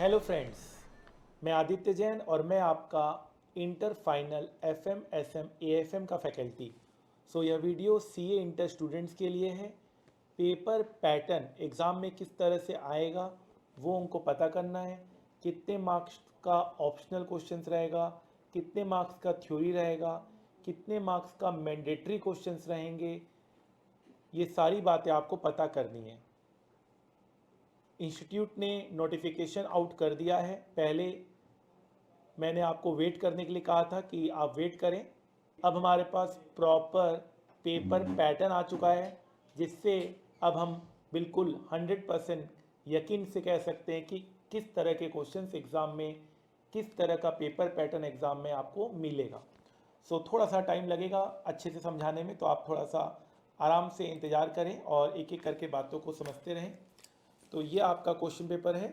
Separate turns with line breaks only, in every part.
Hello friends, मैं आदित्य जैन और मैं आपका inter final FM SM AFM का फैकल्टी। यह वीडियो सीए इंटर स्टूडेंट्स के लिए है। पेपर पैटर्न एग्ज़ाम में किस तरह से आएगा वो उनको पता करना है। कितने मार्क्स का ऑप्शनल क्वेश्चंस रहेगा, कितने मार्क्स का थ्योरी रहेगा, कितने मार्क्स का मैंडेटरी क्वेश्चंस रहेंगे, ये सारी बातें आपको पता करनी है। इंस्टीट्यूट ने नोटिफिकेशन आउट कर दिया है। पहले मैंने आपको वेट करने के लिए कहा था कि आप वेट करें। अब हमारे पास प्रॉपर पेपर पैटर्न आ चुका है, जिससे अब हम बिल्कुल 100% यकीन से कह सकते हैं कि किस तरह के क्वेश्चंस एग्ज़ाम में, किस तरह का पेपर पैटर्न एग्ज़ाम में आपको मिलेगा। थोड़ा सा टाइम लगेगा अच्छे से समझाने में, तो आप थोड़ा सा आराम से इंतज़ार करें और एक एक करके बातों को समझते रहें। तो ये आपका क्वेश्चन पेपर है,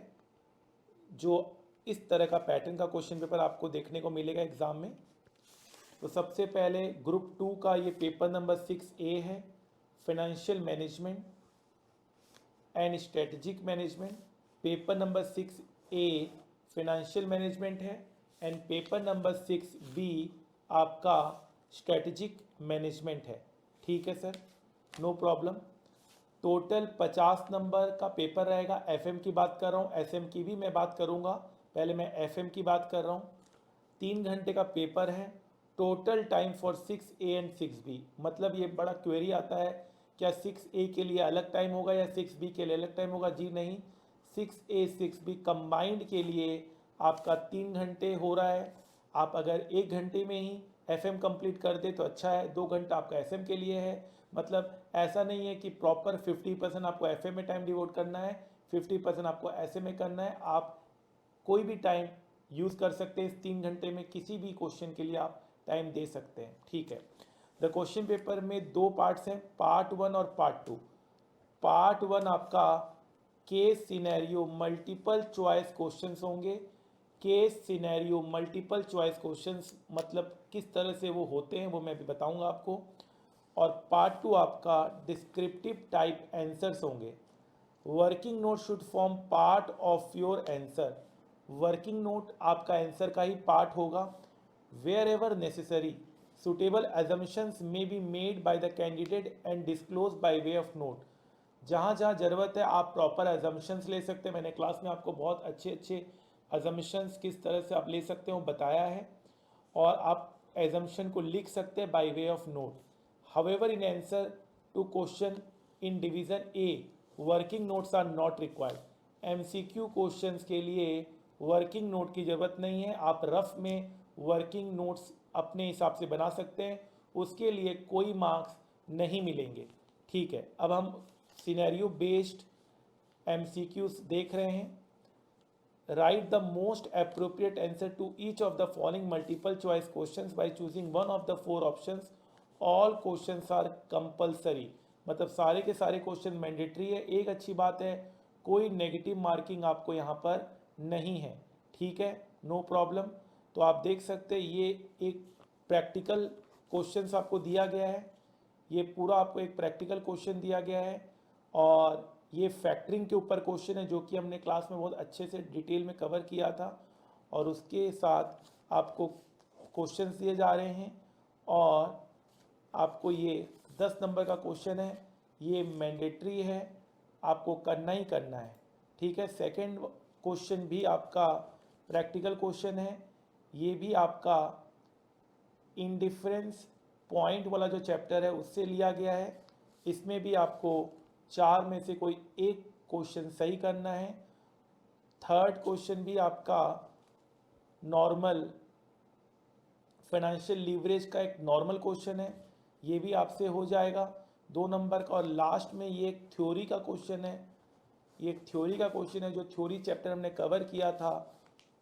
जो इस तरह का पैटर्न का क्वेश्चन पेपर आपको देखने को मिलेगा एग्ज़ाम में। तो सबसे पहले ग्रुप 2 का ये पेपर नंबर 6A है, financial management and strategic management. Paper number 6A financial management है एंड पेपर नंबर 6B आपका स्ट्रेटजिक मैनेजमेंट है। ठीक है sir, no problem. Total 50 number का पेपर रहेगा। एफएम की बात कर रहा हूँ, एसएम की भी मैं बात करूँगा। पहले मैं एफएम की बात कर रहा हूँ। 3 घंटे का पेपर है। Total time for 6A and 6B। मतलब ये बड़ा क्वेरी आता है, क्या 6A के लिए अलग टाइम होगा या 6B के लिए अलग टाइम होगा? जी नहीं, 6A 6B कंबाइंड के लिए आपका 3 घंटे हो रहा है। आप अगर 1 घंटे में ही एफएम कंप्लीट कर दे तो अच्छा है। 2 घंटा आपका एसएम के लिए है। मतलब ऐसा नहीं है कि प्रॉपर 50% आपको एफएम में टाइम डिवोट करना है, 50% आपको एसएम में करना है। आप कोई भी टाइम यूज़ कर सकते हैं। इस 3 घंटे में किसी भी क्वेश्चन के लिए आप टाइम दे सकते हैं। ठीक है। द क्वेश्चन पेपर में 2 पार्ट्स हैं, पार्ट 1 और पार्ट 2। पार्ट 1 आपका case scenario multiple choice questions होंगे। Case scenario multiple choice questions मतलब किस तरह से वो होते हैं वो मैं भी बताऊंगा आपको। और पार्ट 2 आपका डिस्क्रिप्टिव टाइप आंसर्स होंगे। Working note should form part of your answer. Working note आपका आंसर का ही पार्ट होगा। Wherever necessary suitable assumptions may be made by the candidate and disclosed by way of note। जहाँ जहाँ ज़रूरत है आप प्रॉपर assumptions ले सकते हैं। मैंने क्लास में आपको बहुत अच्छे अच्छे assumptions किस तरह से आप ले सकते हो बताया है, और आप assumption को लिख सकते हैं by way of note। However, in answer to question in division A, working notes are not required। MCQ questions के लिए वर्किंग नोट की ज़रूरत नहीं है। आप रफ में वर्किंग नोट्स अपने हिसाब से बना सकते हैं, उसके लिए कोई मार्क्स नहीं मिलेंगे। ठीक है, अब हम सिनेरियो बेस्ड MCQs देख रहे हैं। Write the most appropriate answer to each of the following multiple choice questions by choosing one of the 4 options. All questions are compulsory. मतलब सारे के सारे क्वेश्चन मैंडेटरी है। एक अच्छी बात है, कोई नेगेटिव मार्किंग आपको यहाँ पर नहीं है। ठीक है, नो प्रॉब्लम। तो आप देख सकते हैं ये एक प्रैक्टिकल क्वेश्चंस आपको दिया गया है। ये पूरा आपको एक प्रैक्टिकल क्वेश्चन दिया गया है, और ये फैक्टरिंग के ऊपर क्वेश्चन है, जो कि हमने क्लास में बहुत अच्छे से डिटेल में कवर किया था। और उसके साथ आपको क्वेश्चंस दिए जा रहे हैं, और आपको ये 10 नंबर का क्वेश्चन है, ये मैंडेटरी है, आपको करना ही करना है। ठीक है। सेकंड क्वेश्चन भी आपका प्रैक्टिकल क्वेश्चन है, ये भी आपका इंडिफरेंस पॉइंट वाला जो चैप्टर है उससे लिया गया है। इसमें भी आपको 4 में से कोई एक क्वेश्चन सही करना है। थर्ड क्वेश्चन भी आपका नॉर्मल फाइनेंशियल लीवरेज का एक नॉर्मल क्वेश्चन है, ये भी आपसे हो जाएगा 2 नंबर का। और लास्ट में ये एक थ्योरी का क्वेश्चन है। ये एक थ्योरी का क्वेश्चन है, जो थ्योरी चैप्टर हमने कवर किया था,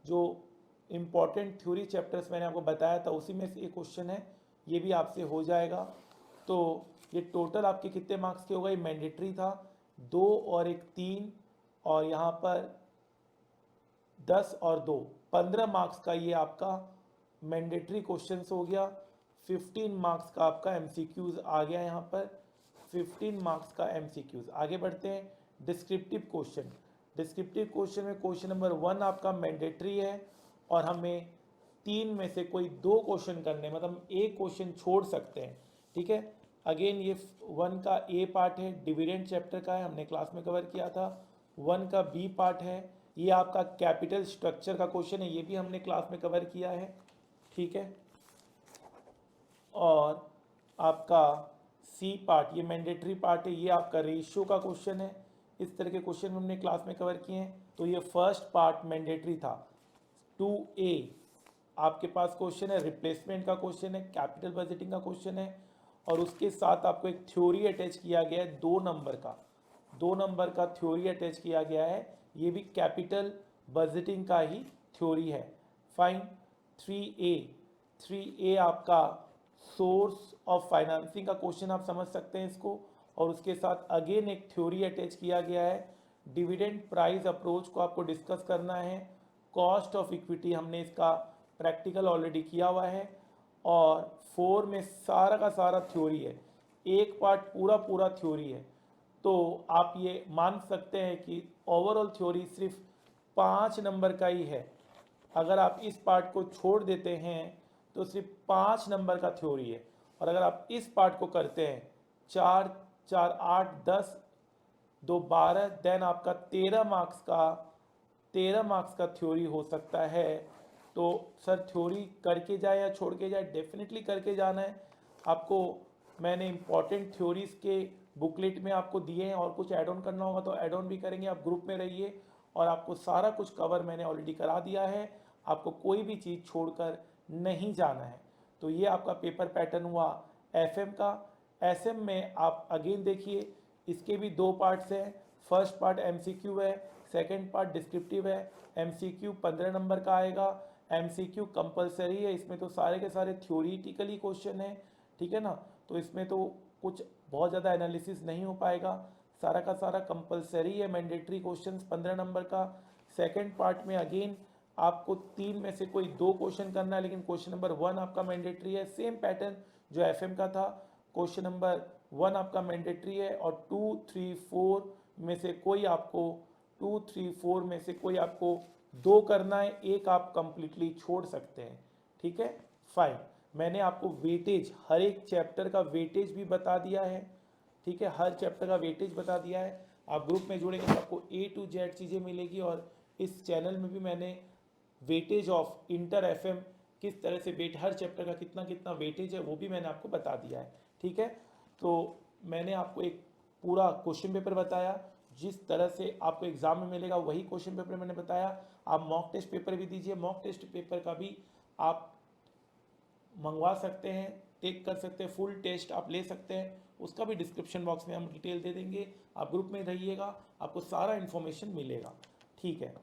जो इम्पॉर्टेंट थ्योरी चैप्टर्स मैंने आपको बताया था उसी में से एक क्वेश्चन है, ये भी आपसे हो जाएगा। तो ये टोटल आपके कितने मार्क्स के होगा? ये मैंडेटरी था 2 और 1 3, और यहाँ पर 10 और 2 15 मार्क्स का ये आपका मैंडेटरी क्वेश्चंस हो गया। 15 मार्क्स का आपका MCQs आ गया यहाँ पर, 15 मार्क्स का MCQs। आगे बढ़ते हैं। Descriptive question. डिस्क्रिप्टिव क्वेश्चन में क्वेश्चन नंबर 1 आपका मैंडेटरी है और हमें 3 में से कोई 2 क्वेश्चन करने, मतलब एक क्वेश्चन छोड़ सकते हैं, ठीक है। अगेन ये 1 का ए पार्ट है, डिविडेंड चैप्टर का है, हमने क्लास में कवर किया था। 1 का बी पार्ट है, ये आपका कैपिटल स्ट्रक्चर का क्वेश्चन है, ये भी हमने क्लास में कवर किया है, ठीक है। और आपका सी पार्ट, ये मैंडेटरी पार्ट है, ये आपका रेशियो का क्वेश्चन है। इस तरह के क्वेश्चन हमने क्लास में कवर किए हैं। तो ये फर्स्ट पार्ट मैंडेटरी था। 2A आपके पास क्वेश्चन है, रिप्लेसमेंट का क्वेश्चन है, कैपिटल बजटिंग का क्वेश्चन है, और उसके साथ आपको एक थ्योरी अटैच किया गया है 2 नंबर का थ्योरी अटैच किया गया है, ये भी कैपिटल बजटिंग का ही थ्योरी है। फाइन। 3A आपका सोर्स ऑफ फाइनेंसिंग का क्वेश्चन, आप समझ सकते हैं इसको, और उसके साथ अगेन एक थ्योरी अटैच किया गया है। डिविडेंड प्राइस अप्रोच को आपको डिस्कस करना है। कॉस्ट ऑफ इक्विटी हमने इसका प्रैक्टिकल ऑलरेडी किया हुआ है। और 4 में सारा का सारा थ्योरी है, एक पार्ट पूरा थ्योरी है। तो आप ये मान सकते हैं कि ओवरऑल थ्योरी सिर्फ 5 नंबर का ही है। अगर आप इस पार्ट को छोड़ देते हैं तो सिर्फ 5 नंबर का थ्योरी है, और अगर आप इस पार्ट को करते हैं 4 4 8 10 2 12, देन आपका 13 मार्क्स का थ्योरी हो सकता है। तो सर थ्योरी करके जाए या छोड़ के जाए, डेफिनेटली करके जाना है आपको। मैंने इंपॉर्टेंट थ्योरीज के बुकलेट में आपको दिए हैं, और कुछ ऐड ऑन करना होगा तो ऐड ऑन भी करेंगे। आप ग्रुप में रहिए, और आपको सारा कुछ कवर मैंने ऑलरेडी करा दिया है, आपको कोई भी चीज़ छोड़कर नहीं जाना है। तो ये आपका पेपर पैटर्न हुआ एफएम का। एसएम में आप अगेन देखिए, इसके भी 2 पार्ट्स हैं। फर्स्ट पार्ट एमसीक्यू है, सेकंड पार्ट डिस्क्रिप्टिव है। एमसीक्यू 15 नंबर का आएगा, एमसीक्यू कंपलसरी है, इसमें तो सारे के सारे थ्योरीटिकली क्वेश्चन है, ठीक है ना। तो इसमें तो कुछ बहुत ज़्यादा एनालिसिस नहीं हो पाएगा, सारा का सारा कंपलसरी है, मैंडेटरी क्वेश्चंस 15 नंबर का। सेकंड पार्ट में अगेन आपको 3 में से कोई 2 क्वेश्चन करना है, लेकिन क्वेश्चन नंबर 1 आपका मैंडेटरी है। सेम पैटर्न जो एफएम का था, क्वेश्चन नंबर 1 आपका मैंडेटरी है, और 2 3 4 में से कोई आपको 2 करना है, एक आप कंप्लीटली छोड़ सकते हैं, ठीक है। फाइन। मैंने आपको वेटेज, हर एक चैप्टर का वेटेज भी बता दिया है, ठीक है, हर चैप्टर का वेटेज बता दिया है। आप ग्रुप में जुड़ेंगे तो आपको A to Z चीज़ें मिलेगी, और इस चैनल में भी मैंने वेटेज ऑफ इंटर एफएम, किस तरह से वेट, हर चैप्टर का कितना कितना वेटेज है, वो भी मैंने आपको बता दिया है, ठीक है। तो मैंने आपको एक पूरा क्वेश्चन पेपर बताया, जिस तरह से आपको एग्जाम में मिलेगा वही क्वेश्चन पेपर मैंने बताया। आप मॉक टेस्ट पेपर भी दीजिए, मॉक टेस्ट पेपर का भी आप मंगवा सकते हैं, टेक कर सकते हैं, फुल टेस्ट आप ले सकते हैं, उसका भी डिस्क्रिप्शन बॉक्स में हम डिटेल दे देंगे। आप ग्रुप में रहिएगा, आपको सारा इन्फॉर्मेशन मिलेगा, ठीक है।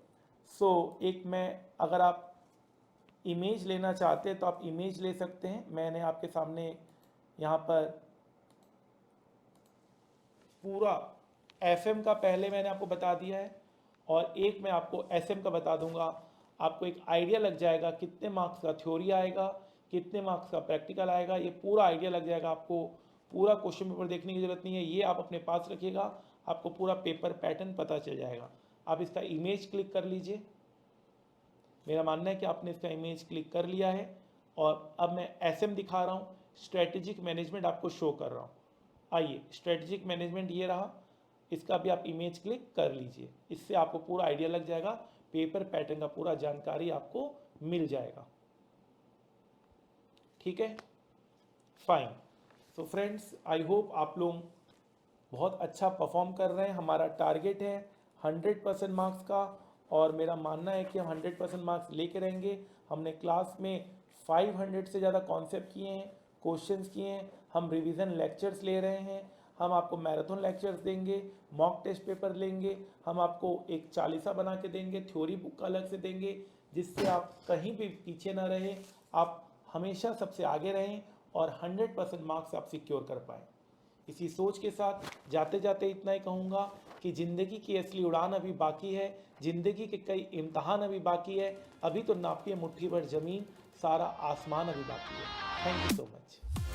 सो एक मैं, अगर आप इमेज लेना चाहते हैं तो आप इमेज ले सकते हैं। मैंने आपके सामने यहाँ पर पूरा एफएम का पहले मैंने आपको बता दिया है, और एक मैं आपको एसएम का बता दूंगा। आपको एक आइडिया लग जाएगा कितने मार्क्स का थ्योरी आएगा, कितने मार्क्स का प्रैक्टिकल आएगा, ये पूरा आइडिया लग जाएगा आपको। पूरा क्वेश्चन पेपर देखने की जरूरत नहीं है, ये आप अपने पास रखिएगा, आपको पूरा पेपर पैटर्न पता चल जाएगा। आप इसका इमेज क्लिक कर लीजिए। मेरा मानना है कि आपने इसका इमेज क्लिक कर लिया है, और अब मैं एसएम दिखा रहा हूँ, स्ट्रेटेजिक मैनेजमेंट आपको शो कर रहा हूँ। आइए, स्ट्रेटेजिक मैनेजमेंट ये रहा, इसका भी आप इमेज क्लिक कर लीजिए। इससे आपको पूरा आइडिया लग जाएगा, पेपर पैटर्न का पूरा जानकारी आपको मिल जाएगा, ठीक है। Fine. So friends, I hope आप लोग बहुत अच्छा परफॉर्म कर रहे हैं। हमारा टारगेट है 100% मार्क्स का, और मेरा मानना है कि हम 100% मार्क्स लेके रहेंगे। हमने क्लास में 500 से ज़्यादा कॉन्सेप्ट किए हैं, क्वेश्चंस किए हैं, हम रिवीजन लेक्चर्स ले रहे हैं, हम आपको मैराथन लेक्चर्स देंगे, मॉक टेस्ट पेपर लेंगे, हम आपको एक चालीसा बना के देंगे, थ्योरी बुक अलग से देंगे, जिससे आप कहीं भी पीछे ना रहे, आप हमेशा सबसे आगे रहें, और 100% मार्क्स आप सिक्योर कर पाएँ। इसी सोच के साथ जाते जाते इतना ही कहूँगा कि ज़िंदगी की असली उड़ान अभी बाकी है, ज़िंदगी के कई इम्तहान अभी बाकी है, अभी तो नापिए मुट्ठी भर ज़मीन, सारा आसमान अभी बाकी है। Thank you so much.